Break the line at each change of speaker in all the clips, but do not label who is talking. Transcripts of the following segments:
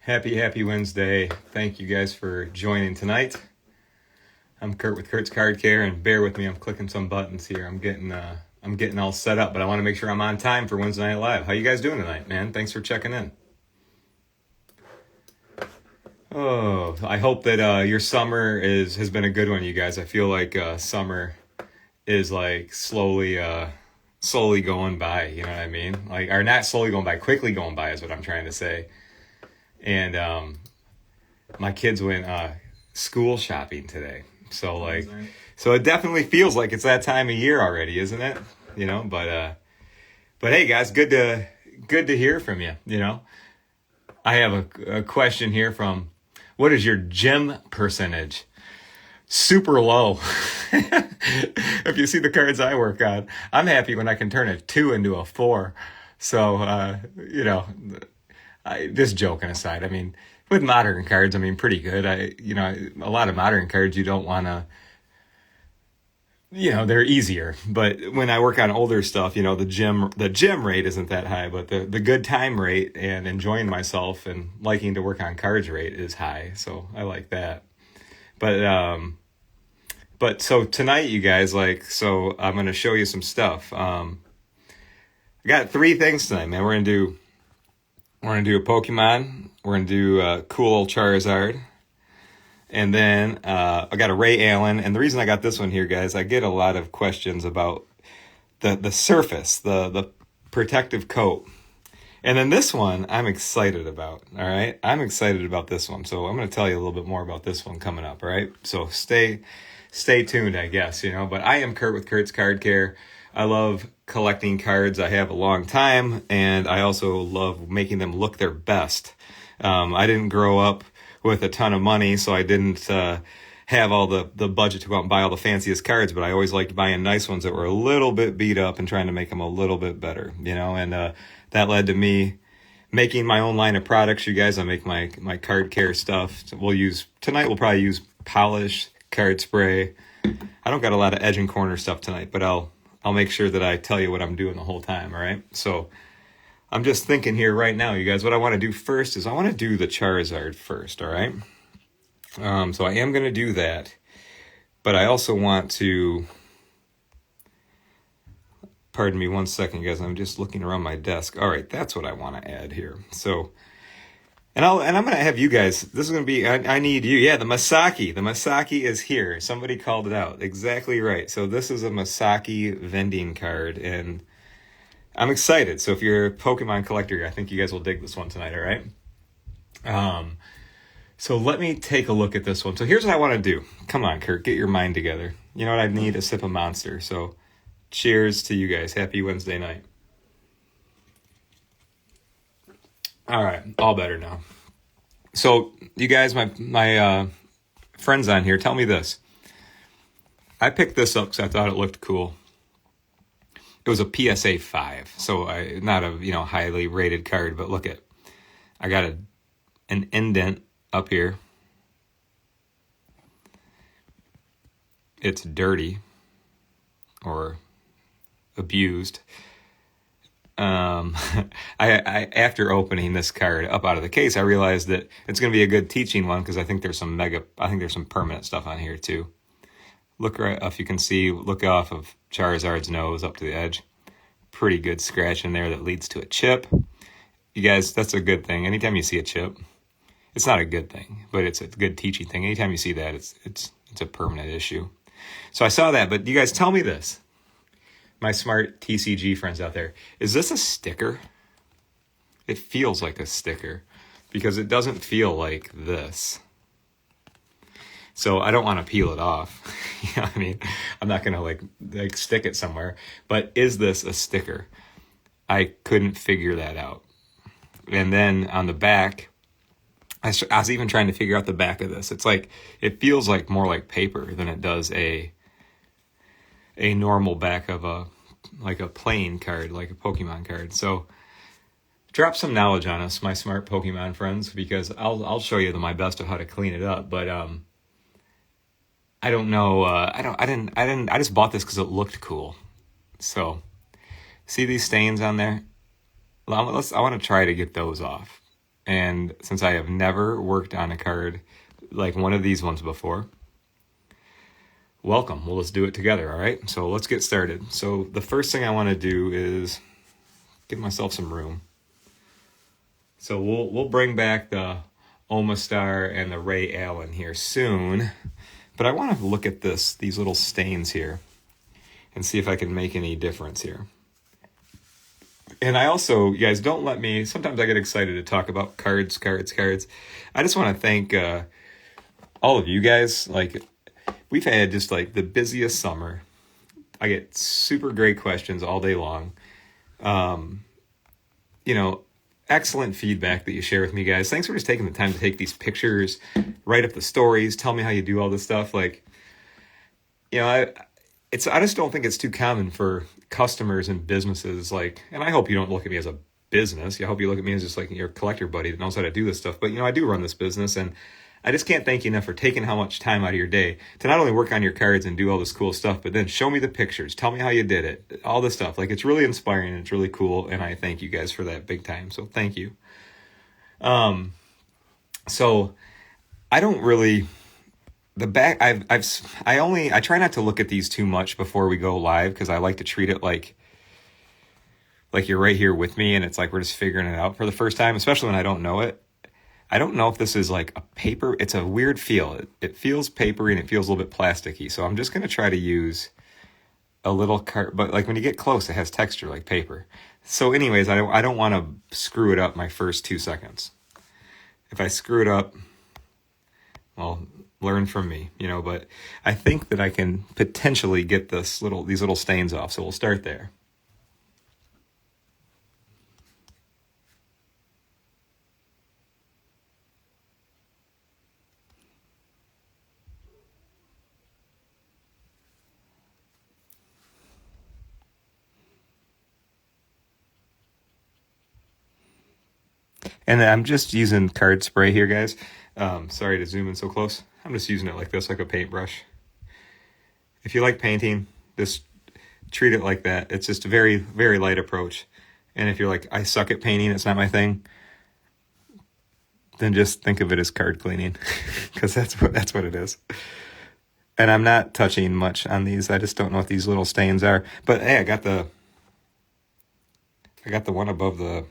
Happy Wednesday. Thank you guys for joining tonight. I'm Kurt with Kurt's Card Care, and bear with me, I'm clicking some buttons here. I'm getting all set up, but I want to make sure I'm on time for Wednesday Night Live. How you guys doing tonight, man? Thanks for checking in. Oh, I hope that your summer has been a good one, you guys. I feel like summer is like slowly going by, you know what I mean? Like, or not slowly going by, quickly going by is what I'm trying to say. And my kids went school shopping today. So it definitely feels like it's that time of year already, isn't it? You know, but hey guys, good to hear from you, you know. I have a question here from, what is your gym percentage? Super low. If you see the cards I work on, I'm happy when I can turn a 2 into a 4. So, you know, just joking aside, I mean, with modern cards, I mean, pretty good. A lot of modern cards you don't want to, you know, they're easier. But when I work on older stuff, you know, the gym rate isn't that high, but the good time rate and enjoying myself and liking to work on cards rate is high. So I like that. But so tonight, you guys, so I'm going to show you some stuff. I got 3 things tonight, man. We're going to do a Pokemon. We're going to do a cool Charizard. And then I got a Ray Allen. And the reason I got this one here, guys, I get a lot of questions about the surface, the protective coat. And then this one I'm excited about, all right? I'm excited about this one. So I'm going to tell you a little bit more about this one coming up, all right? So stay tuned, I guess, you know. But I am Kurt with Kurt's Card Care. I love collecting cards. I have a long time, and I also love making them look their best. I didn't grow up with a ton of money, so I didn't have all the budget to go out and buy all the fanciest cards, but I always liked buying nice ones that were a little bit beat up and trying to make them a little bit better, you know, and that led to me making my own line of products, you guys. I make my card care stuff. So tonight we'll probably use polish, card spray. I don't got a lot of edge and corner stuff tonight, but I'll make sure that I tell you what I'm doing the whole time, all right? So I'm just thinking here right now, you guys, what I want to do first is I want to do the Charizard first, all right? So I am going to do that, but I also want to, pardon me one second, guys, I'm just looking around my desk. All right, that's what I want to add here. So, and I'm going to have you guys, this is going to be, I need you. Yeah, the Masaki is here. Somebody called it out. Exactly right. So this is a Masaki vending card, and I'm excited. So if you're a Pokemon collector, I think you guys will dig this one tonight, all right? So let me take a look at this one. So here's what I want to do. Come on, Kurt, get your mind together. You know what? I need a sip of Monster. So cheers to you guys. Happy Wednesday night. All right, all better now. So you guys, my friends on here, tell me this. I picked this up because I thought it looked cool. It was a PSA 5, so not a highly rated card, but look at, I got an indent up here. It's dirty or abused. I after opening this card up out of the case, I realized that it's going to be a good teaching one because I think there's some permanent stuff on here too. Look right, if you can see, look off of Charizard's nose up to the edge. Pretty good scratch in there that leads to a chip. You guys, that's a good thing. Anytime you see a chip, it's not a good thing, but it's a good teaching thing. Anytime you see that, it's a permanent issue. So I saw that, but you guys tell me this. My smart TCG friends out there, is this a sticker? It feels like a sticker because it doesn't feel like this. So I don't want to peel it off. You know what I mean? I'm not going to like stick it somewhere. But is this a sticker? I couldn't figure that out. And then on the back, I was even trying to figure out the back of this. It's like, it feels like more like paper than it does a normal back of a playing card, like a Pokemon card. So drop some knowledge on us, my smart Pokemon friends, because I'll show you my best of how to clean it up. But I don't know. I just bought this because it looked cool. So see these stains on there? I want to try to get those off. And since I have never worked on a card like one of these ones before, welcome. Well, let's do it together, all right? So let's get started. So the first thing I want to do is give myself some room. So we'll bring back the Omastar and the Ray Allen here soon. But I want to look at these little stains here and see if I can make any difference here. And I also, you guys, don't let me, sometimes I get excited to talk about cards. I just want to thank all of you guys. Like, we've had just like the busiest summer. I get super great questions all day long. Excellent feedback that you share with me, guys. Thanks for just taking the time to take these pictures, write up the stories, tell me how you do all this stuff. Like, I just don't think it's too common for customers and businesses, like, and I hope you don't look at me as a business. I hope you look at me as just like your collector buddy that knows how to do this stuff. But, I do run this business, and I just can't thank you enough for taking how much time out of your day to not only work on your cards and do all this cool stuff, but then show me the pictures, tell me how you did it, all this stuff. Like, it's really inspiring and it's really cool, and I thank you guys for that big time. So thank you. So I don't really, the back, I try not to look at these too much before we go live, because I like to treat it like you're right here with me, and it's like we're just figuring it out for the first time, especially when I don't know it. I don't know if this is like a paper. It's a weird feel. It feels papery and it feels a little bit plasticky. So I'm just going to try to use a little card, but like when you get close, it has texture like paper. So anyways, I don't want to screw it up my first 2 seconds. If I screw it up, well, learn from me, but I think that I can potentially get these little stains off. So we'll start there. And I'm just using card spray here, guys. Sorry to zoom in so close. I'm just using it like this, like a paintbrush. If you like painting, just treat it like that. It's just a very, very light approach. And if you're like, I suck at painting, it's not my thing, then just think of it as card cleaning, because that's what it is. And I'm not touching much on these. I just don't know what these little stains are. But hey, I got the one above the.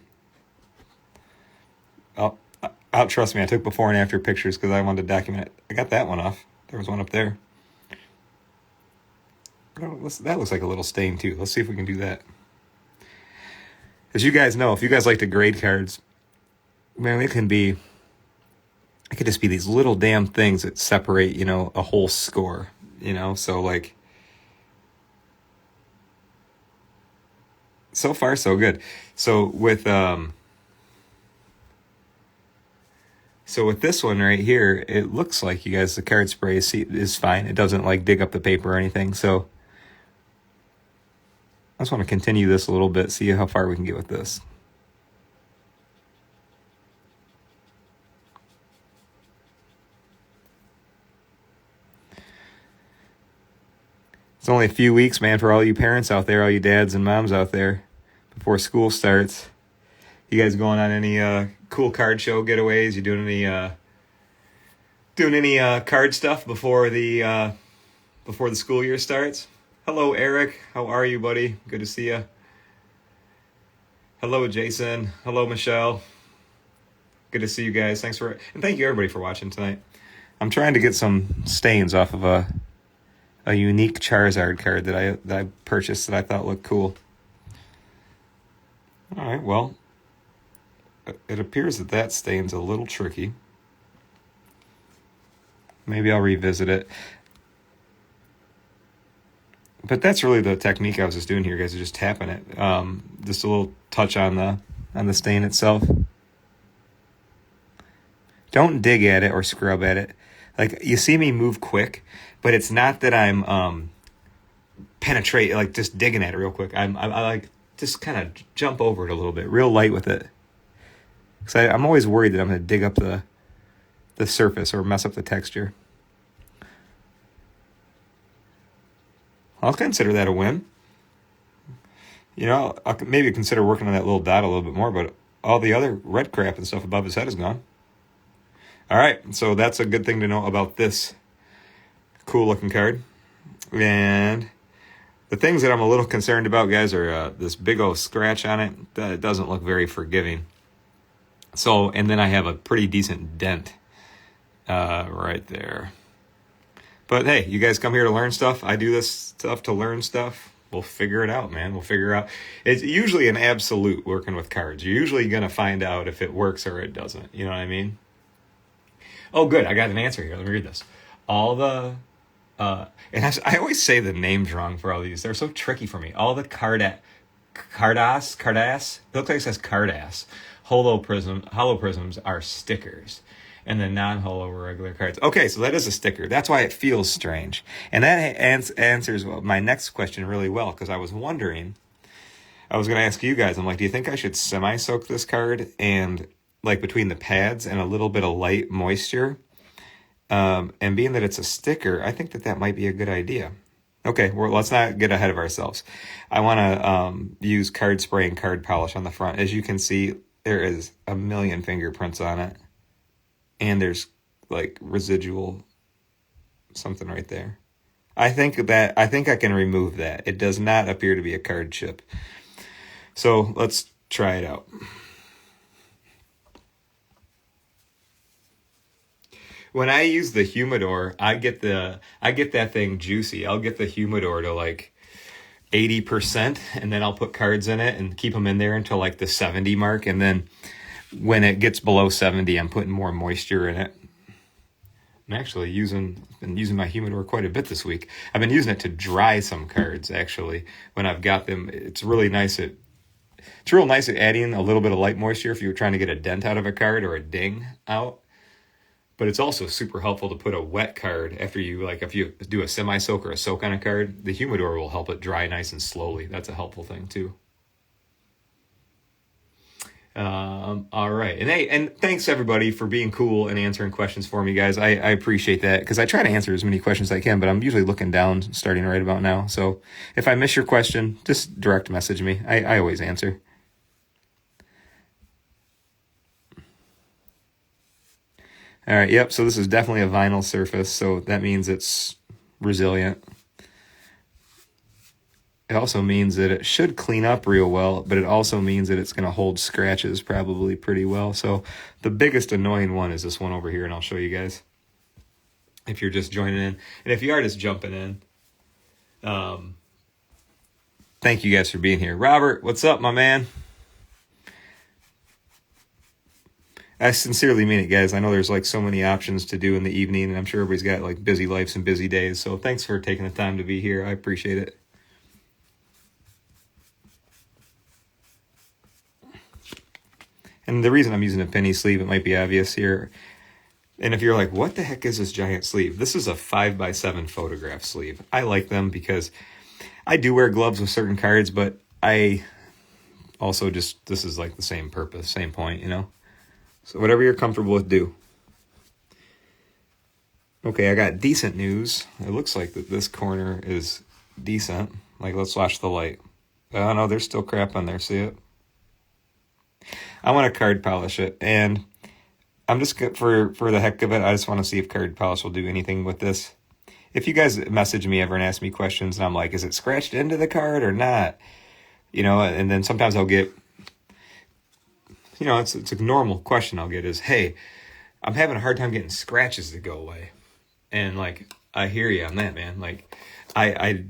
Trust me, I took before and after pictures because I wanted to document it. I got that one off. There was one up there. Oh, that looks like a little stain too. Let's see if we can do that. As you guys know, if you guys like to grade cards, man, it could just be these little damn things that separate, a whole score, so like, so far so good. So with this one right here, it looks like, you guys, the card spray is fine. It doesn't like dig up the paper or anything. So I just want to continue this a little bit, see how far we can get with this. It's only a few weeks, man, for all you parents out there, all you dads and moms out there, before school starts. You guys going on any cool card show getaways? You doing any card stuff before the school year starts? Hello, Eric. How are you, buddy? Good to see you. Hello, Jason. Hello, Michelle. Good to see you guys. And thank you everybody for watching tonight. I'm trying to get some stains off of a unique Charizard card that I purchased that I thought looked cool. All right, well, it appears that stain's a little tricky. Maybe I'll revisit it. But that's really the technique I was just doing here, guys, is just tapping it. Just a little touch on the stain itself. Don't dig at it or scrub at it. Like, you see me move quick, but it's not that I'm penetrate, like just digging at it real quick. I like just kind of jump over it a little bit, real light with it. Because I'm always worried that I'm going to dig up the surface or mess up the texture. I'll consider that a win. I'll maybe consider working on that little dot a little bit more, but all the other red crap and stuff above his head is gone. All right, so that's a good thing to know about this cool looking card. And the things that I'm a little concerned about, guys, are this big old scratch on it. That doesn't look very forgiving. So, and then I have a pretty decent dent right there. But hey, you guys come here to learn stuff. I do this stuff to learn stuff. We'll figure it out, man. We'll figure out. It's usually an absolute working with cards. You're usually going to find out if it works or it doesn't. You know what I mean? Oh, good. I got an answer here. Let me read this. All the, and I always say the names wrong for all these. They're so tricky for me. All the Cardass, it looks like it says Cardass. Hollow prisms are stickers. And the non-hollow regular cards. Okay, so that is a sticker. That's why it feels strange. And that answers my next question really well, because I was wondering, I was going to ask you guys, I'm like, do you think I should semi-soak this card and like between the pads and a little bit of light moisture? And being that it's a sticker, I think that might be a good idea. Okay, let's not get ahead of ourselves. I want to use card spray and card polish on the front. As you can see, there is a million fingerprints on it. And there's like residual something right there. I think I can remove that. It does not appear to be a card chip. So let's try it out. When I use the humidor, I get that thing juicy. I'll get the humidor to like 80%, and then I'll put cards in it and keep them in there until like the 70 mark, and then when it gets below 70, I'm putting more moisture in it. I'm actually been using my humidor quite a bit this week. I've been using it to dry some cards, actually, when I've got them. It's real nice at adding a little bit of light moisture if you're trying to get a dent out of a card or a ding out. But it's also super helpful to put a wet card after if you do a semi-soak or a soak on a card, the humidor will help it dry nice and slowly. That's a helpful thing, too. All right. And thanks everybody for being cool and answering questions for me, guys. I appreciate that, because I try to answer as many questions as I can, but I'm usually looking down starting right about now. So if I miss your question, just direct message me. I always answer. All right. Yep. So this is definitely a vinyl surface. So that means it's resilient. It also means that it should clean up real well, but it also means that it's going to hold scratches probably pretty well. So the biggest annoying one is this one over here, and I'll show you guys if you're just joining in. And if you are just jumping in, thank you guys for being here. Robert, what's up, my man? I sincerely mean it, guys. I know there's like so many options to do in the evening, and I'm sure everybody's got like busy lives and busy days. So thanks for taking the time to be here. I appreciate it. And the reason I'm using a penny sleeve, it might be obvious here. And if you're like, what the heck is this giant sleeve? This is a 5x7 photograph sleeve. I like them because I do wear gloves with certain cards, but I also this is like the same purpose, same point, you know? So whatever you're comfortable with, do. Okay, I got decent news. It looks like that this corner is decent. Like, let's flash the light. Oh no, there's still crap on there, see it? I want to card polish it, and I'm just for the heck of it, I just want to see if card polish will do anything with this. If you guys message me ever and ask me questions, and I'm like, is it scratched into the card or not? You know, and then sometimes I'll get, you know, it's a normal question I'll get is, hey, I'm having a hard time getting scratches to go away. And like, I hear you on that, man. Like, I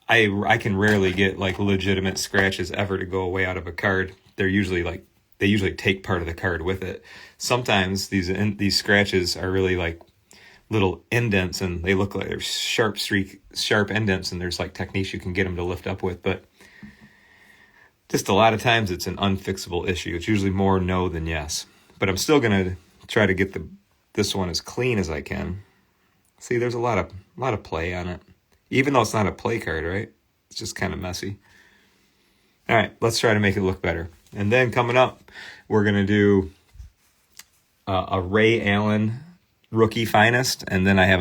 can rarely get like legitimate scratches ever to go away out of a card. They usually take part of the card with it. Sometimes these scratches are really like little indents, and they look like they're sharp indents, and there's like techniques you can get them to lift up with, but just a lot of times it's an unfixable issue. It's usually more no than yes. But I'm still gonna try to get this one as clean as I can. See, there's a lot of play on it, even though it's not a play card, right? It's just kind of messy. All right, let's try to make it look better. And then coming up, we're going to do a Ray Allen Rookie Finest. And then I have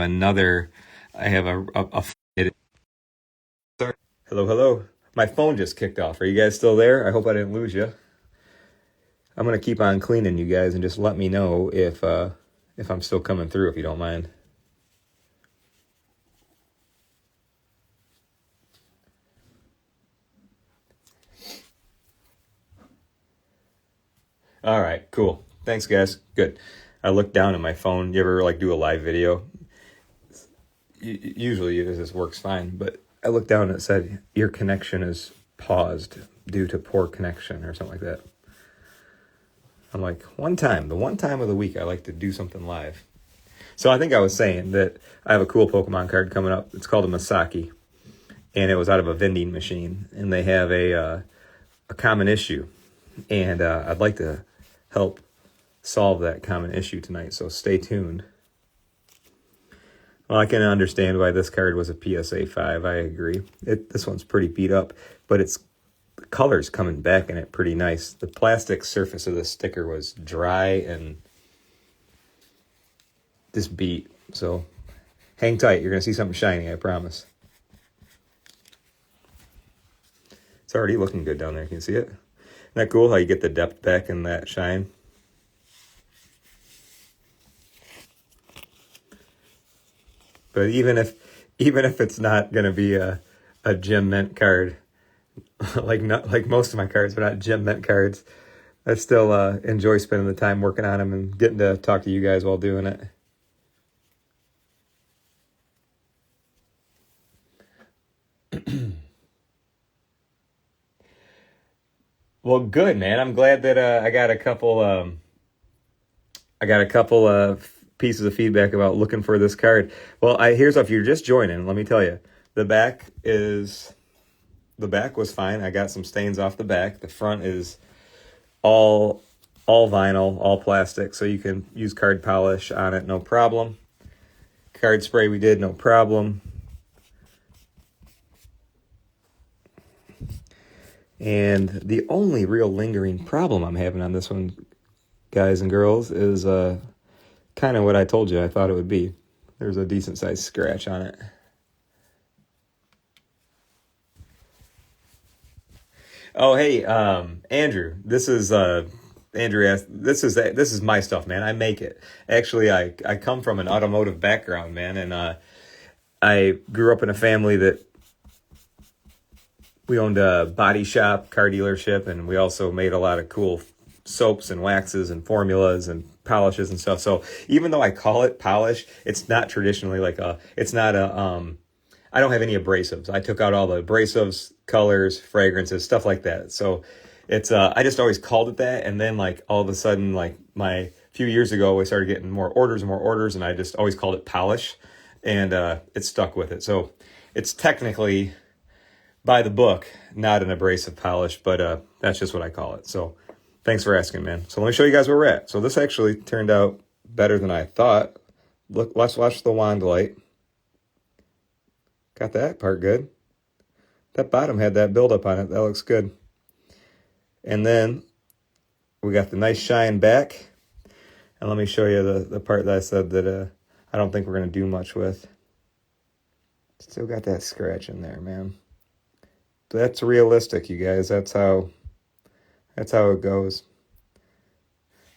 Hello. My phone just kicked off. Are you guys still there? I hope I didn't lose you. I'm gonna keep on cleaning, you guys, and just let me know if I'm still coming through, if you don't mind. All right, cool. Thanks, guys. Good. I looked down at my phone. You ever like do a live video? Usually this works fine, but I looked down and it said your connection is paused due to poor connection or something like that. I'm like, the one time of the week I like to do something live. So I think I was saying that I have a cool Pokemon card coming up. It's called a Masaki, and it was out of a vending machine, and they have a common issue, and I'd like to help solve that common issue tonight, so stay tuned. Well, I can understand why this card was a PSA 5. I agree. This one's pretty beat up, but the color's coming back in it pretty nice. The plastic surface of the sticker was dry and just beat. So hang tight. You're going to see something shiny, I promise. It's already looking good down there. Can you see it? Isn't that cool how you get the depth back in that shine? But even if it's not going to be a gem mint card, like most of my cards are not gem mint cards, I still enjoy spending the time working on them and getting to talk to you guys while doing it. Well, good, man. I'm glad that I got a couple of pieces of feedback about looking for this card. Well, here's if you're just joining, let me tell you, the back was fine. I got some stains off the back. The front is all vinyl, all plastic, so you can use card polish on it, no problem. Card spray we did, no problem. And the only real lingering problem I'm having on this one, guys and girls, is kind of what I told you I thought it would be. There's a decent sized scratch on it. Oh, hey, Andrew. This is Andrew asked. This is my stuff, man. I make it. Actually, I come from an automotive background, man, and I grew up in a family that we owned a body shop, car dealership, and we also made a lot of cool soaps and waxes and formulas and polishes and stuff. So even though I call it polish, it's not traditionally I don't have any abrasives. I took out all the abrasives, colors, fragrances, stuff like that. So it's I just always called it that, and then like all of a sudden, like a few years ago, we started getting more orders, and I just always called it polish, and it stuck with it. So it's technically by the book, not an abrasive polish, but that's just what I call it. So thanks for asking, man. So let me show you guys where we're at. So this actually turned out better than I thought. Look, let's watch the wand light. Got that part good. That bottom had that buildup on it. That looks good. And then we got the nice shine back. And let me show you the part that I said that I don't think we're going to do much with. Still got that scratch in there, man. That's realistic, you guys. That's how it goes.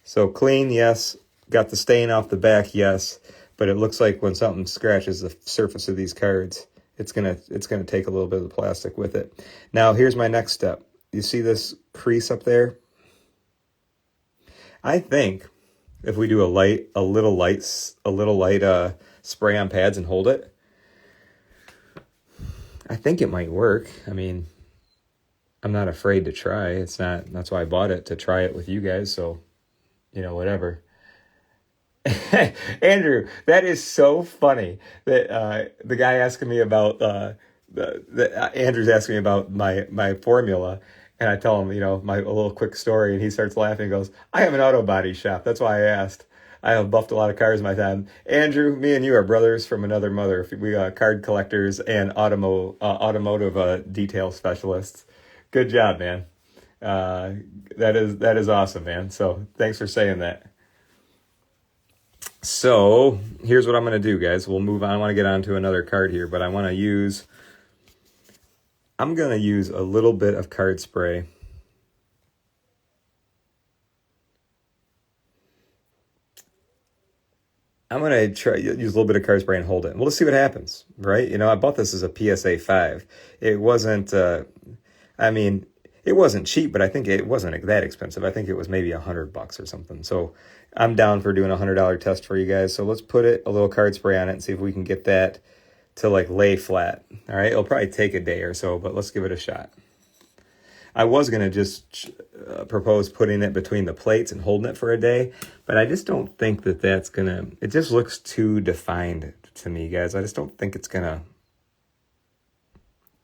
So clean, yes. Got the stain off the back, yes. But it looks like when something scratches the surface of these cards, it's gonna take a little bit of the plastic with it. Now here's my next step. You see this crease up there? I think if we do a little light spray on pads and hold it, I think it might work. I mean, I'm not afraid to try. That's why I bought it, to try it with you guys. So, whatever. Andrew, that is so funny that the guy asking me about Andrew's asking me about my formula, and I tell him, a little quick story, and he starts laughing and goes, "I have an auto body shop. That's why I asked. I have buffed a lot of cars in my time." Andrew, me and you are brothers from another mother. We are card collectors and automotive detail specialists. Good job, man. That is awesome, man. So thanks for saying that. So here's what I'm going to do, guys. We'll move on. I want to get on to another card here, but I'm going to use a little bit of card spray. I'm gonna try use a little bit of card spray and hold it. We'll just see what happens, right? You know, I bought this as a PSA 5. It wasn't. I mean, it wasn't cheap, but I think it wasn't that expensive. I think it was maybe $100 or something. So I'm down for doing a $100 test for you guys. So let's put a little card spray on it and see if we can get that to like lay flat. All right, it'll probably take a day or so, but let's give it a shot. I was gonna just propose putting it between the plates and holding it for a day, but I just don't think that that's gonna. It just looks too defined to me, guys. I just don't think it's gonna.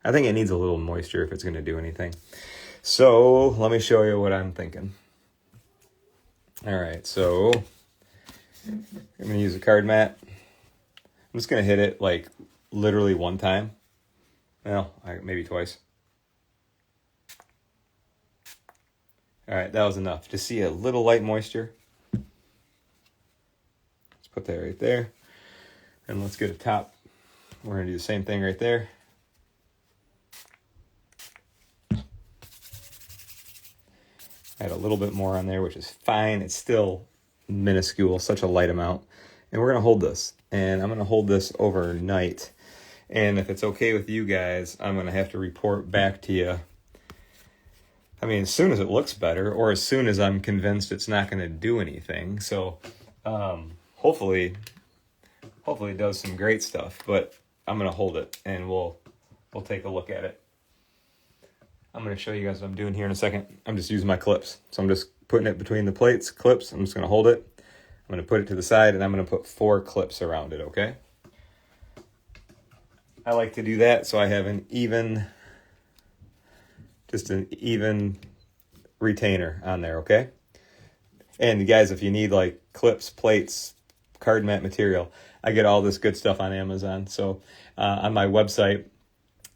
I think it needs a little moisture if it's gonna do anything. So let me show you what I'm thinking. All right, so I'm gonna use a card mat. I'm just gonna hit it like literally one time. Well, maybe twice. All right, that was enough. Just see a little light moisture. Let's put that right there. And let's get a top. We're gonna do the same thing right there. Add a little bit more on there, which is fine. It's still minuscule, such a light amount. And we're gonna hold this. And I'm gonna hold this overnight. And if it's okay with you guys, I'm gonna have to report back to you. I mean, as soon as it looks better, or as soon as I'm convinced it's not going to do anything. So, hopefully it does some great stuff. But I'm going to hold it, and we'll take a look at it. I'm going to show you guys what I'm doing here in a second. I'm just using my clips, so I'm just putting it between the plates, clips. I'm just going to hold it. I'm going to put it to the side, and I'm going to put 4 clips around it. Okay. I like to do that so I have an even retainer on there, okay? And guys, if you need like clips, plates, card mat material, I get all this good stuff on Amazon. So on my website,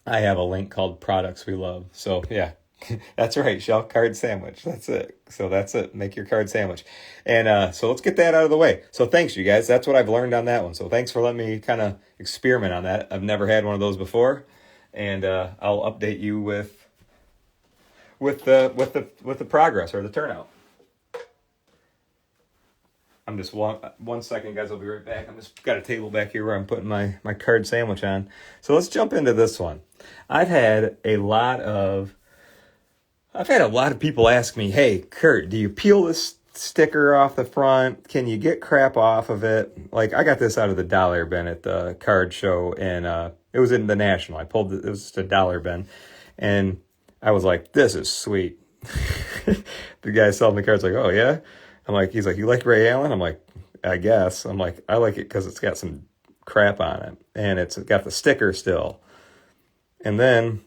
I have a link called Products We Love. So yeah, that's right, Shell Card Sandwich. That's it. So that's it. Make your card sandwich. And so let's get that out of the way. So thanks, you guys. That's what I've learned on that one. So thanks for letting me kind of experiment on that. I've never had one of those before. And I'll update you with the progress or the turnout. I'm just one second, guys. I'll be right back. I'm just got a table back here where I'm putting my card sandwich on. So let's jump into this one. I've had a lot of people ask me, "Hey, Kurt, do you peel this sticker off the front? Can you get crap off of it?" Like, I got this out of the dollar bin at the card show, and it was in the National. It was just a dollar bin, and I was like, "This is sweet." The guy selling the cards like, "Oh yeah?" He's like, "You like Ray Allen?" I'm like, "I guess." I'm like, "I like it because it's got some crap on it, and it's got the sticker still." And then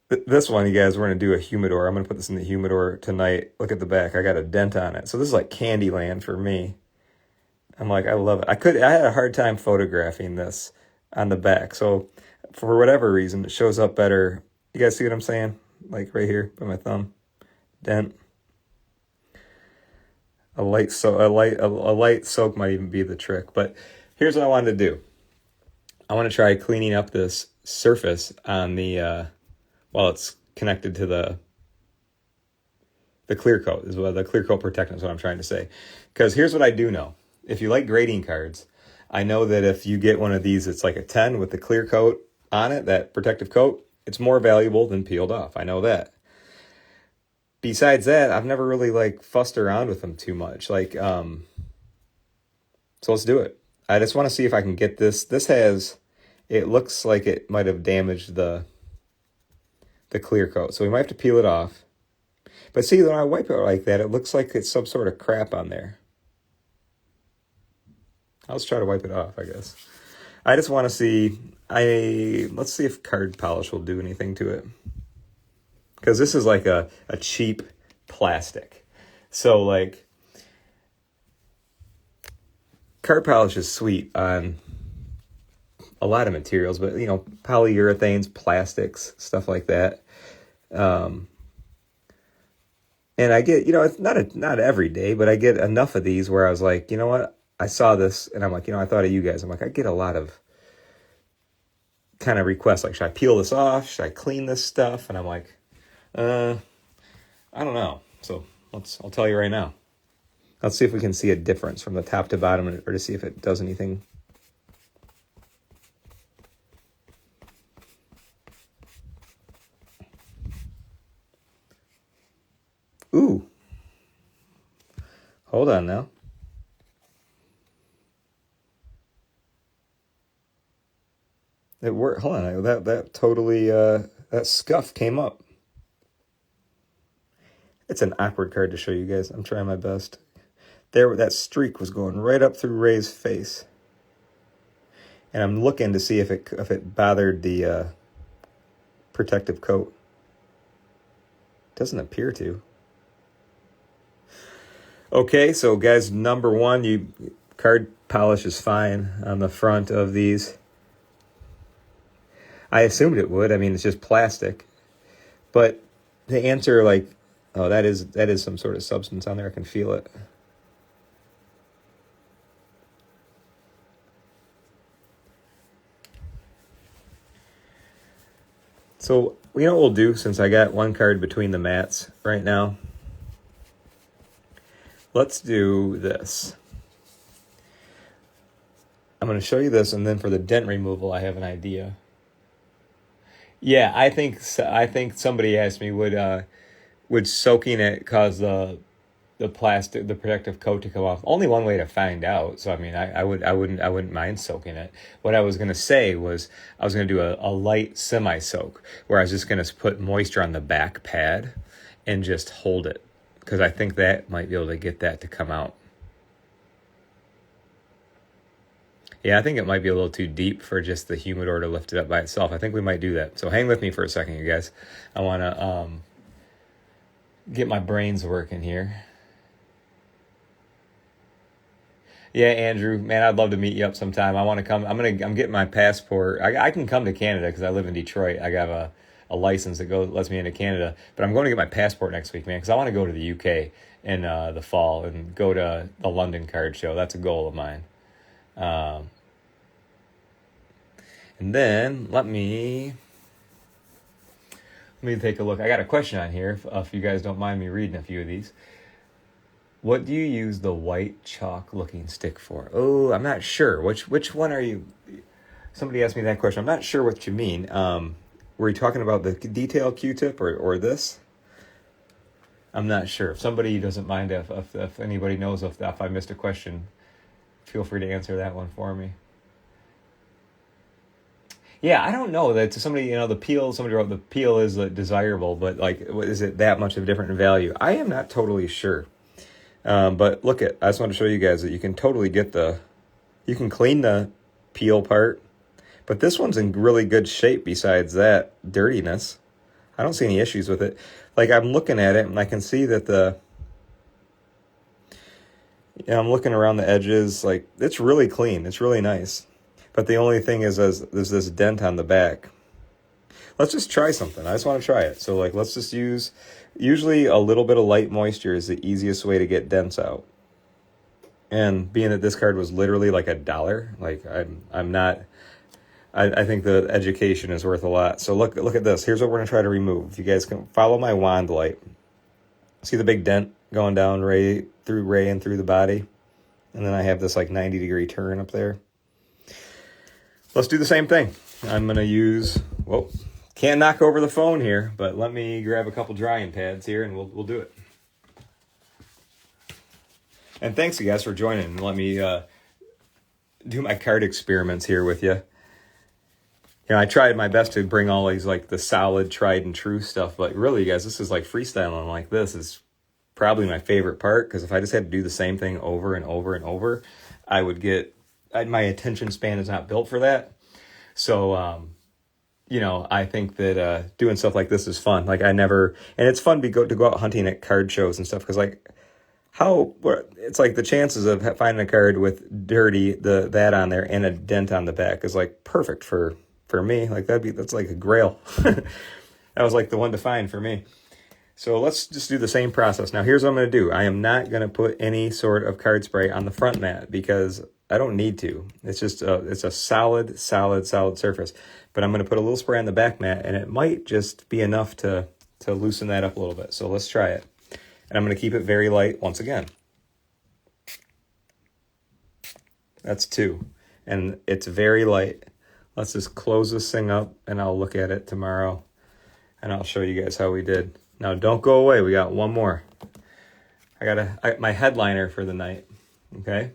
this one, you guys, we're gonna do a humidor. I'm gonna put this in the humidor tonight. Look at the back; I got a dent on it. So this is like Candyland for me. I'm like, I love it. I had a hard time photographing this on the back, so for whatever reason, it shows up better. You guys see what I'm saying? Like right here by my thumb, dent. A light soak might even be the trick. But here's what I wanted to do. I want to try cleaning up this surface on the while it's connected to the clear coat. The clear coat protectant is what I'm trying to say. Because here's what I do know. If you like grading cards, I know that if you get one of these, it's like a 10 with the clear coat on it, that protective coat, it's more valuable than peeled off. I know that. Besides that, I've never really like fussed around with them too much. So let's do it. I just want to see if I can get this. It looks like it might have damaged the clear coat. So we might have to peel it off. But see, when I wipe it like that, it looks like it's some sort of crap on there. I'll just try to wipe it off, I guess. I just want to see, let's see if card polish will do anything to it. Because this is like a cheap plastic. So like, card polish is sweet on a lot of materials, but you know, polyurethanes, plastics, stuff like that. And I get, it's not every day, but I get enough of these where I was like, you know what? I saw this and I'm like, I thought of you guys. I'm like, I get a lot of kind of requests. Like, should I peel this off? Should I clean this stuff? And I'm like, I don't know. So I'll tell you right now. Let's see if we can see a difference from the top to bottom, or to see if it does anything. Ooh. Hold on now. It worked. Hold on. That totally, that scuff came up. It's an awkward card to show you guys. I'm trying my best. There, that streak was going right up through Ray's face. And I'm looking to see if it bothered the protective coat. Doesn't appear to. Okay, so guys, number one, card polish is fine on the front of these. I assumed it would. I mean, it's just plastic. But the answer, like, oh, that is some sort of substance on there. I can feel it. So, you know what we'll do, since I got one card between the mats right now? Let's do this. I'm going to show you this, and then for the dent removal, I have an idea. Yeah, I think somebody asked me, would soaking it cause the protective coat to come off? Only one way to find out. So I mean, I wouldn't mind soaking it. What I was gonna say was I was gonna do a light semi-soak where I was just gonna put moisture on the back pad and just hold it, because I think that might be able to get that to come out. Yeah, I think it might be a little too deep for just the humidor to lift it up by itself. I think we might do that. So hang with me for a second, you guys. I want to get my brains working here. Yeah, Andrew, man, I'd love to meet you up sometime. I want to come. I'm getting my passport. I can come to Canada because I live in Detroit. I got a license that lets me into Canada. But I'm going to get my passport next week, man, because I want to go to the UK in the fall and go to the London card show. That's a goal of mine. And then let me take a look. I got a question on here, if you guys don't mind me reading a few of these. What do you use the white chalk looking stick for? Oh, I'm not sure. Which one are you? Somebody asked me that question. I'm not sure what you mean. Were you talking about the detail Q-tip or this? I'm not sure. If somebody doesn't mind, if anybody knows if I missed a question, feel free to answer that one for me. Yeah, I don't know. That to somebody, the peel. Somebody wrote the peel is desirable, but like, is it that much of a different value? I am not totally sure. But look I just want to show you guys that you can totally get you can clean the peel part, but this one's in really good shape besides that dirtiness. I don't see any issues with it. Like, I'm looking at it and I can see that I'm looking around the edges, like, it's really clean. It's really nice. But the only thing is there's this dent on the back. Let's just try something. I just want to try it. So, like, let's just usually a little bit of light moisture is the easiest way to get dents out. And being that this card was literally like $1, like, I think the education is worth a lot. So look at this. Here's what we're going to try to remove. If you guys can follow my wand light. See the big dent going down through Ray and through the body? And then I have this like 90-degree turn up there. Let's do the same thing. I'm going to use, can't knock over the phone here, but let me grab a couple drying pads here and we'll do it. And thanks, you guys, for joining and let me do my card experiments here with you. I tried my best to bring all these, like, the solid, tried and true stuff, but really, you guys, this is like freestyling like this is probably my favorite part, because if I just had to do the same thing over and over and over, my attention span is not built for that. So, I think that doing stuff like this is fun. Like, and it's fun to go out hunting at card shows and stuff, because, like, it's like the chances of finding a card with that on there and a dent on the back is like perfect for me. Like, that's like a grail. That was like the one to find for me. So let's just do the same process. Now, here's what I'm going to do. I am not going to put any sort of card spray on the front mat because I don't need to. It's just it's a solid surface. But I'm going to put a little spray on the back mat, and it might just be enough to loosen that up a little bit. So let's try it. And I'm going to keep it very light once again. That's two. And it's very light. Let's just close this thing up and I'll look at it tomorrow and I'll show you guys how we did. Now don't go away. We got one more. I got my headliner for the night. Okay?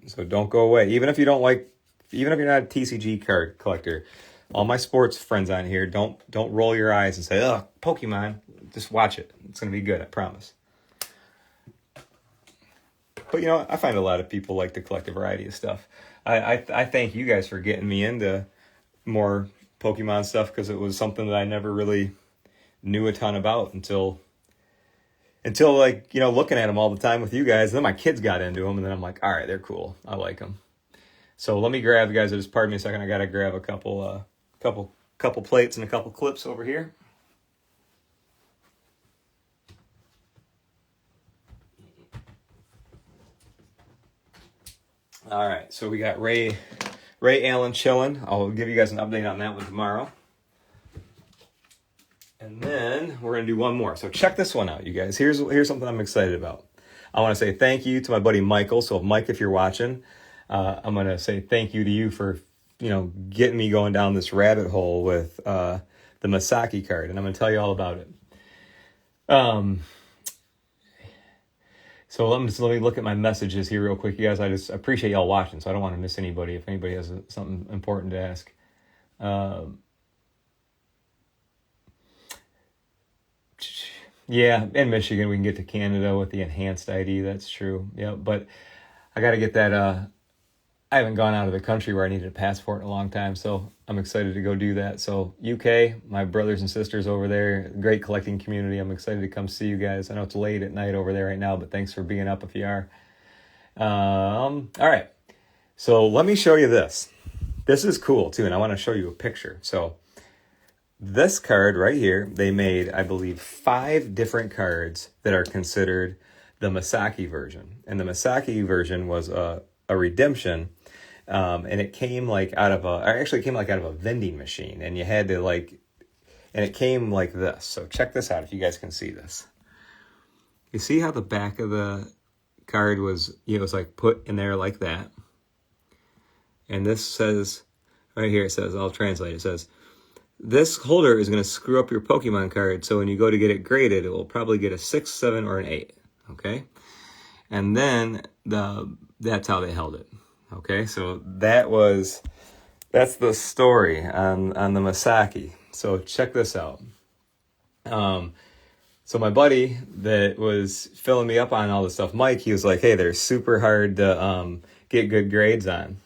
So don't go away. Even if you're not a TCG card collector, all my sports friends on here, don't roll your eyes and say, "Oh, Pokemon." Just watch it. It's going to be good, I promise. But you know, I find a lot of people like to collect a variety of stuff. I thank you guys for getting me into more Pokemon stuff because it was something that I never really knew a ton about until like, you know, looking at them all the time with you guys. And then my kids got into them and then I'm like, all right, they're cool. I like them. So let me grab, guys, just pardon me a second. I got to grab a couple plates and a couple clips over here. All right, so we got Ray Allen chilling. I'll give you guys an update on that one tomorrow. And then we're going to do one more. So check this one out, you guys. Here's something I'm excited about. I want to say thank you to my buddy Michael. So Mike, if you're watching, I'm going to say thank you to you for, you know, getting me going down this rabbit hole with the Masaki card. And I'm going to tell you all about it. So let me look at my messages here real quick, you guys. I just appreciate y'all watching, so I don't want to miss anybody if anybody has something important to ask. Yeah, in Michigan, we can get to Canada with the enhanced ID. That's true. Yeah, but I got to get that. I haven't gone out of the country where I needed a passport in a long time, so I'm excited to go do that. So UK, my brothers and sisters over there, great collecting community. I'm excited to come see you guys. I know it's late at night over there right now, but thanks for being up if you are. All right, so let me show you this. This is cool too, and I want to show you a picture. So this card right here, they made, I believe, 5 different cards that are considered the Masaki version. And the Masaki version was a redemption, and it came like out of a vending machine, and you had to and it came like this. So check this out if you guys can see this. You see how the back of the card was, it was like put in there like that. And this says, right here, it says, I'll translate, it says, this holder is going to screw up your Pokemon card, so when you go to get it graded, it will probably get a 6, 7, or an 8, okay? And then that's how they held it, okay? So that's the story on the Masaki. So check this out. So my buddy that was filling me up on all this stuff, Mike, he was like, hey, they're super hard to get good grades on,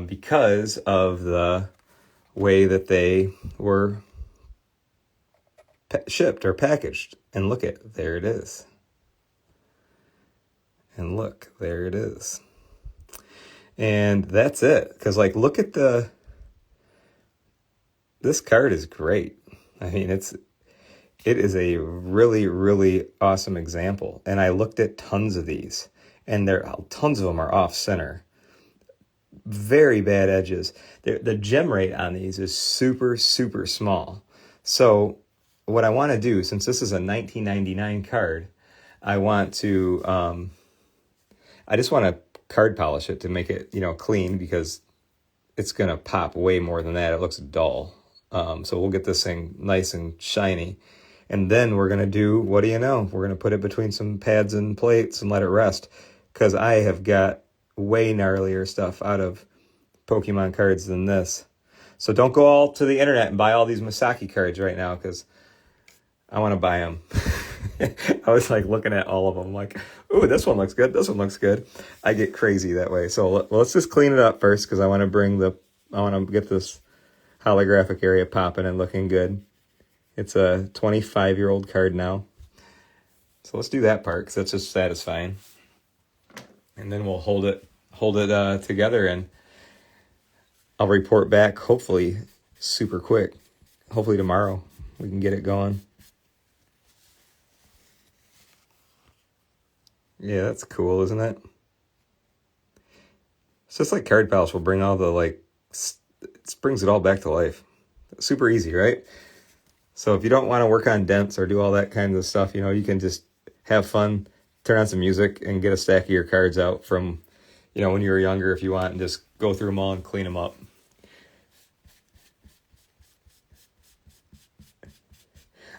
because of the way that they were shipped or packaged. And look there it is. And look, there it is. And that's it. Because look at this card is great. I mean, it is a really, really awesome example. And I looked at tons of these, and tons of them are off center. Very bad edges. The gem rate on these is super, super small. So what I want to do, since this is a 1999 card, I just want to card polish it to make it, clean, because it's going to pop way more than that. It looks dull. So we'll get this thing nice and shiny. And then we're going to do, what do you know? We're going to put it between some pads and plates and let it rest. Because I have got way gnarlier stuff out of Pokemon cards than this. So don't go all to the internet and buy all these Masaki cards right now, because I want to buy them. I was looking at all of them like, ooh, this one looks good. This one looks good. I get crazy that way. So let's just clean it up first, because I want to get this holographic area popping and looking good. It's a 25-year-old card now. So let's do that part, because that's just satisfying. And then we'll hold it together, and I'll report back hopefully super quick. Hopefully tomorrow we can get it going. Yeah, that's cool, isn't it? It's just like card polish will bring all the it brings it all back to life. Super easy, right? So if you don't want to work on dents or do all that kind of stuff, you can just have fun turn on some music and get a stack of your cards out from, when you were younger if you want, and just go through them all and clean them up.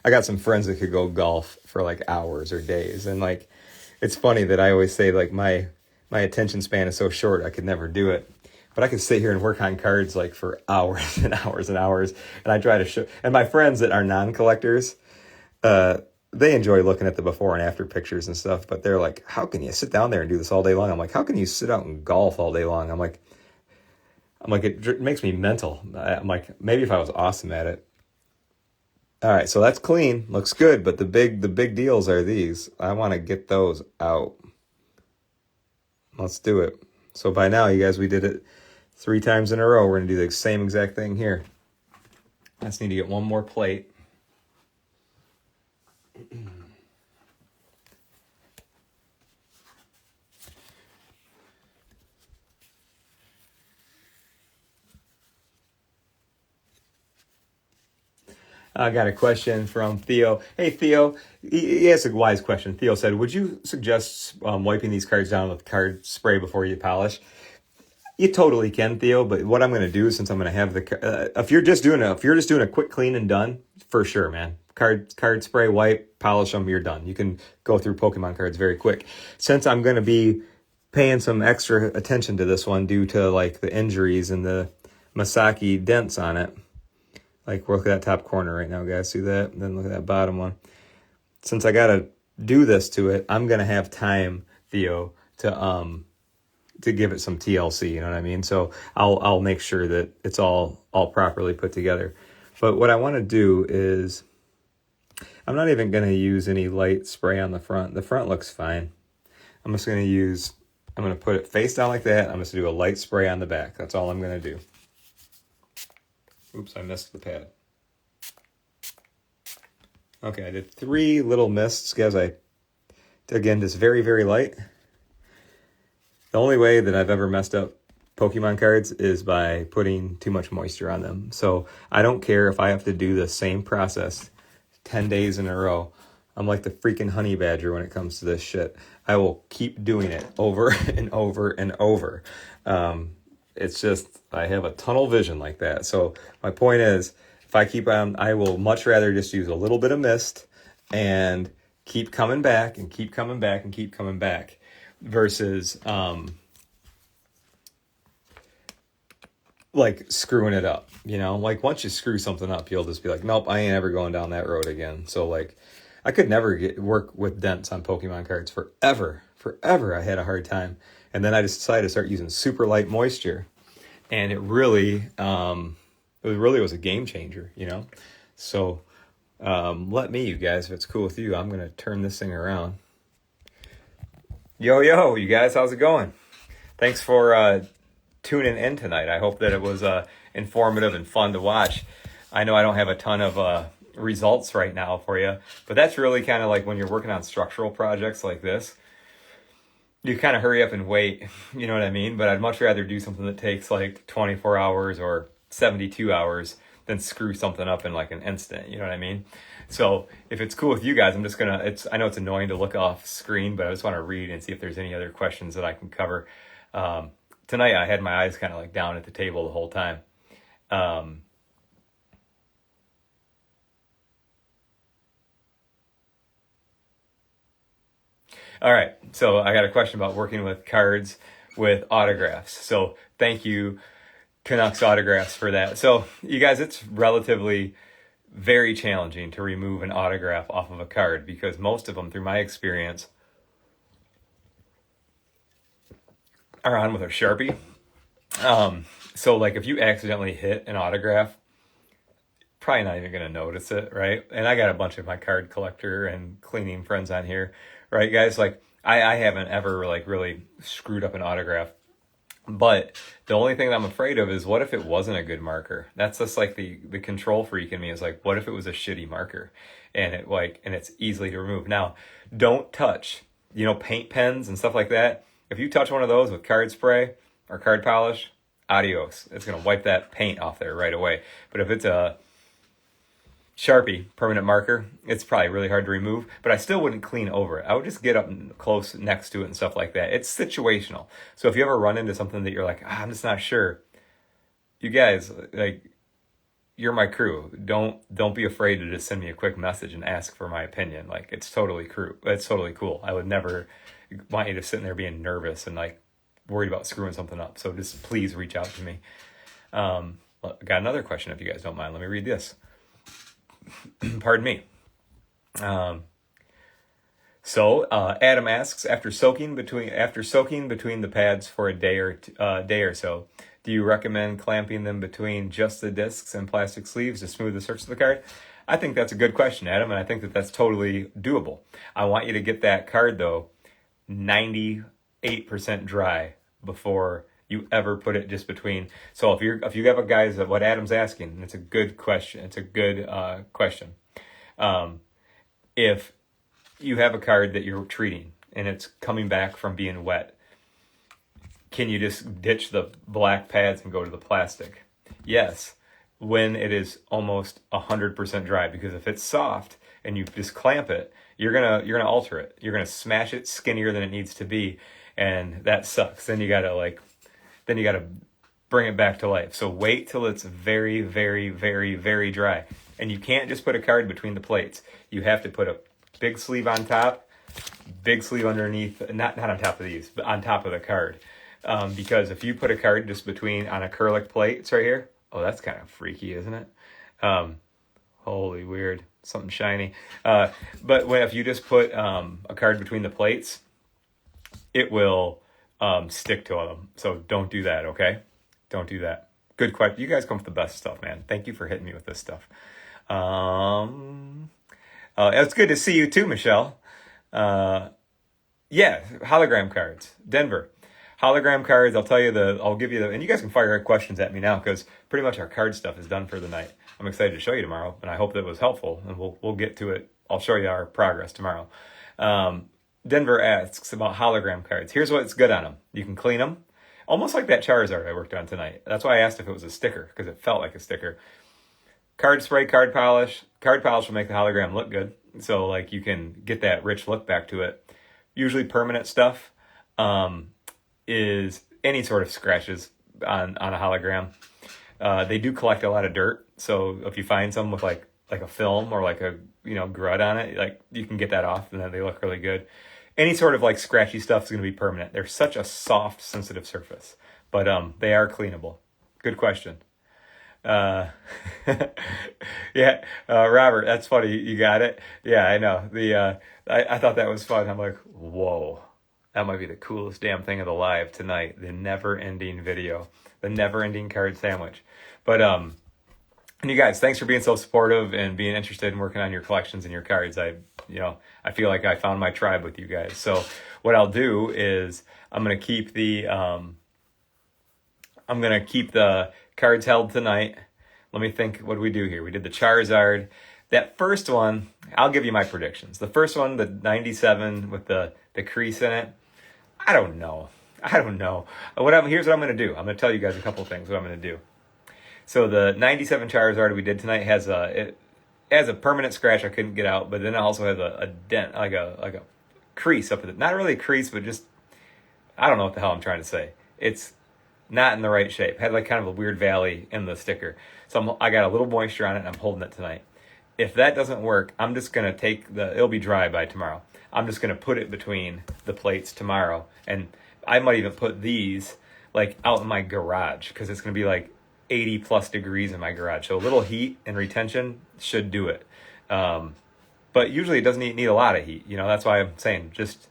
I got some friends that could go golf for like hours or days, and like it's funny that I always say like my attention span is so short I could never do it. But I could sit here and work on cards like for hours and hours and hours, and I try to show. And my friends that are non-collectors, they enjoy looking at the before and after pictures and stuff. But they're like, "How can you sit down there and do this all day long?" I'm like, "How can you sit out and golf all day long?" I'm like, it makes me mental. I'm like, maybe if I was awesome at it. All right, so that's clean, looks good. But the big deals are these. I want to get those out. Let's do it. So by now, you guys, we did it 3 times in a row. We're going to do the same exact thing here. I just need to get one more plate. I got a question from Theo. Hey, Theo, he asked a wise question. Theo said, would you suggest wiping these cards down with card spray before you polish? You totally can, Theo, but what I'm going to do, since I'm going to have if you're just doing a quick clean and done, for sure, man. Card spray, wipe, polish them, you're done. You can go through Pokemon cards very quick. Since I'm going to be paying some extra attention to this one due to like the injuries and the Masaki dents on it. Like, look at that top corner right now, guys. See that? And then look at that bottom one. Since I got to do this to it, I'm going to have time, Theo, to give it some TLC, you know what I mean? So I'll make sure that it's all properly put together. But what I want to do is, I'm not even going to use any light spray on the front. The front looks fine. I'm going to put it face down like that. I'm just going to do a light spray on the back. That's all I'm going to do. Oops, I missed the pad. Okay, I did 3 little mists, guys. Again, just very, very light. The only way that I've ever messed up Pokemon cards is by putting too much moisture on them. So I don't care if I have to do the same process 10 days in a row. I'm like the freaking honey badger when it comes to this shit. I will keep doing it over and over and over. It's just, I have a tunnel vision like that. So my point is, if I keep on, I will much rather just use a little bit of mist and keep coming back and keep coming back and keep coming back versus like screwing it up, like once you screw something up, you'll just be like, nope, I ain't ever going down that road again. So like, I could never work with dents on Pokemon cards forever. I had a hard time. And then I just decided to start using super light moisture. And it really was a game changer, So let me, you guys, if it's cool with you, I'm going to turn this thing around. Yo, you guys, how's it going? Thanks for tuning in tonight. I hope that it was informative and fun to watch. I know I don't have a ton of results right now for you, but that's really kind of like when you're working on structural projects like this. You kind of hurry up and wait, you know what I mean? But I'd much rather do something that takes like 24 hours or 72 hours than screw something up in like an instant, you know what I mean? So if it's cool with you guys, I'm just I know it's annoying to look off screen, but I just want to read and see if there's any other questions that I can cover. Tonight I had my eyes kind of like down at the table the whole time. All right, so I got a question about working with cards with autographs. So thank you, Canucks Autographs, for that. So you guys, it's relatively very challenging to remove an autograph off of a card because most of them, through my experience, are on with a Sharpie. So like if you accidentally hit an autograph, probably not even going to notice it, right? And I got a bunch of my card collector and cleaning friends on here. Right, guys? Like, I haven't ever, like, really screwed up an autograph. But the only thing that I'm afraid of is what if it wasn't a good marker? That's just, like, the control freak in me is, like, what if it was a shitty marker? And it's easily to remove. Now, don't touch, paint pens and stuff like that. If you touch one of those with card spray or card polish, adios. It's going to wipe that paint off there right away. But if it's a Sharpie permanent marker, it's probably really hard to remove, but I still wouldn't clean over it. I would just get up close next to it and stuff like that. It's situational. So if you ever run into something that you're like, I'm just not sure, you guys, like, you're my crew. Don't be afraid to just send me a quick message and ask for my opinion. Like, it's totally cool. I would never want you to sit in there being nervous and like worried about screwing something up. So just please reach out to me. Well, I got another question if you guys don't mind. Let me read this. Pardon me. Adam asks, after soaking between the pads for a day or so, do you recommend clamping them between just the discs and plastic sleeves to smooth the surface of the card? I think that's a good question, Adam, and I think that that's totally doable. I want you to get that card, though, 98% dry before you ever put it just between. So if you have a guys, what Adam's asking, and it's a good question. It's a good question. If you have a card that you're treating and it's coming back from being wet, can you just ditch the black pads and go to the plastic? Yes, when it is almost 100% dry, because if it's soft and you just clamp it, you're gonna alter it. You're gonna smash it skinnier than it needs to be, and that sucks. Then you gotta bring it back to life. So wait till it's very, very, very, very dry. And you can't just put a card between the plates. You have to put a big sleeve on top, big sleeve underneath, not on top of these, but on top of the card. Because if you put a card just between on acrylic plates right here, oh, that's kind of freaky, isn't it? Holy weird, something shiny. But if you just put a card between the plates, it will stick to them. So don't do that, okay? Don't do that. Good question. You guys come with the best stuff, man. Thank you for hitting me with this stuff. It's good to see you too, Michelle. Yeah, hologram cards. Denver. Hologram cards, I'll give you and you guys can fire questions at me now, because pretty much our card stuff is done for the night. I'm excited to show you tomorrow, and I hope that was helpful, and we'll get to it. I'll show you our progress tomorrow. Denver asks about hologram cards. Here's what's good on them. You can clean them, almost like that Charizard I worked on tonight. That's why I asked if it was a sticker, because it felt like a sticker. Card spray, card polish. Card polish will make the hologram look good, so like you can get that rich look back to it. Usually permanent stuff is any sort of scratches on a hologram. They do collect a lot of dirt, so if you find some with like a film or like a grud on it, like you can get that off, and then they look really good. Any sort of like scratchy stuff is going to be permanent. They're such a soft, sensitive surface, but they are cleanable. Good question. Yeah, Robert, that's funny. You got it. Yeah, I know. I thought that was fun. I'm like, whoa, that might be the coolest damn thing of the live tonight. The never-ending video, the never-ending card sandwich. But and you guys, thanks for being so supportive and being interested in working on your collections and your cards. I feel like I found my tribe with you guys. So what I'll do is I'm gonna keep the cards held tonight. Let me think, what do we do here? We did the Charizard. That first one, I'll give you my predictions. The first one, the 97 with the crease in it, I don't know. Here's what I'm going to do. I'm going to tell you guys a couple things what I'm going to do. So the 97 Charizard we did tonight has a permanent scratch I couldn't get out, but then it also has a dent, like a crease up at it. Not really a crease, but just, I don't know what the hell I'm trying to say. It's not in the right shape. Had like kind of a weird valley in the sticker. So I got a little moisture on it, and I'm holding it tonight. If that doesn't work, I'm just going to it'll be dry by tomorrow. I'm just going to put it between the plates tomorrow. And I might even put these like out in my garage, because it's going to be like 80 plus degrees in my garage. So a little heat and retention should do it. But usually it doesn't need a lot of heat. That's why I'm saying just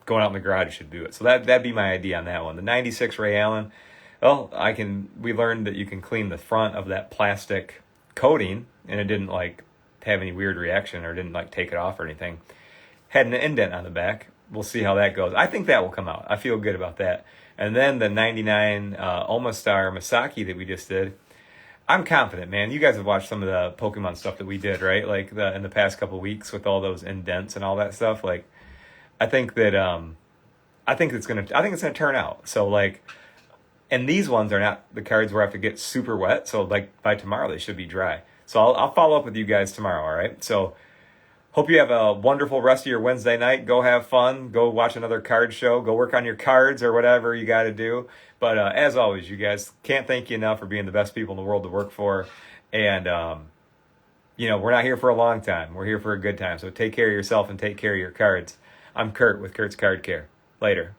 going out in the garage should do it. So that'd be my idea on that one. The 96 Ray Allen, well, we learned that you can clean the front of that plastic coating, and it didn't like have any weird reaction, or didn't like take it off or anything. Had an indent on the back. We'll see how that goes. I think that will come out. I feel good about that. And then the 99 Almastar Masaki that we just did, I'm confident, man. You guys have watched some of the Pokemon stuff that we did, right? Like in the past couple of weeks with all those indents and all that stuff. Like, I think it's gonna turn out. So like, and these ones are not the cards where I have to get super wet. So like by tomorrow they should be dry. So I'll follow up with you guys tomorrow, all right? So hope you have a wonderful rest of your Wednesday night. Go have fun. Go watch another card show. Go work on your cards or whatever you got to do. But as always, you guys, can't thank you enough for being the best people in the world to work for. And, we're not here for a long time. We're here for a good time. So take care of yourself and take care of your cards. I'm Kurt with Kurt's Card Care. Later.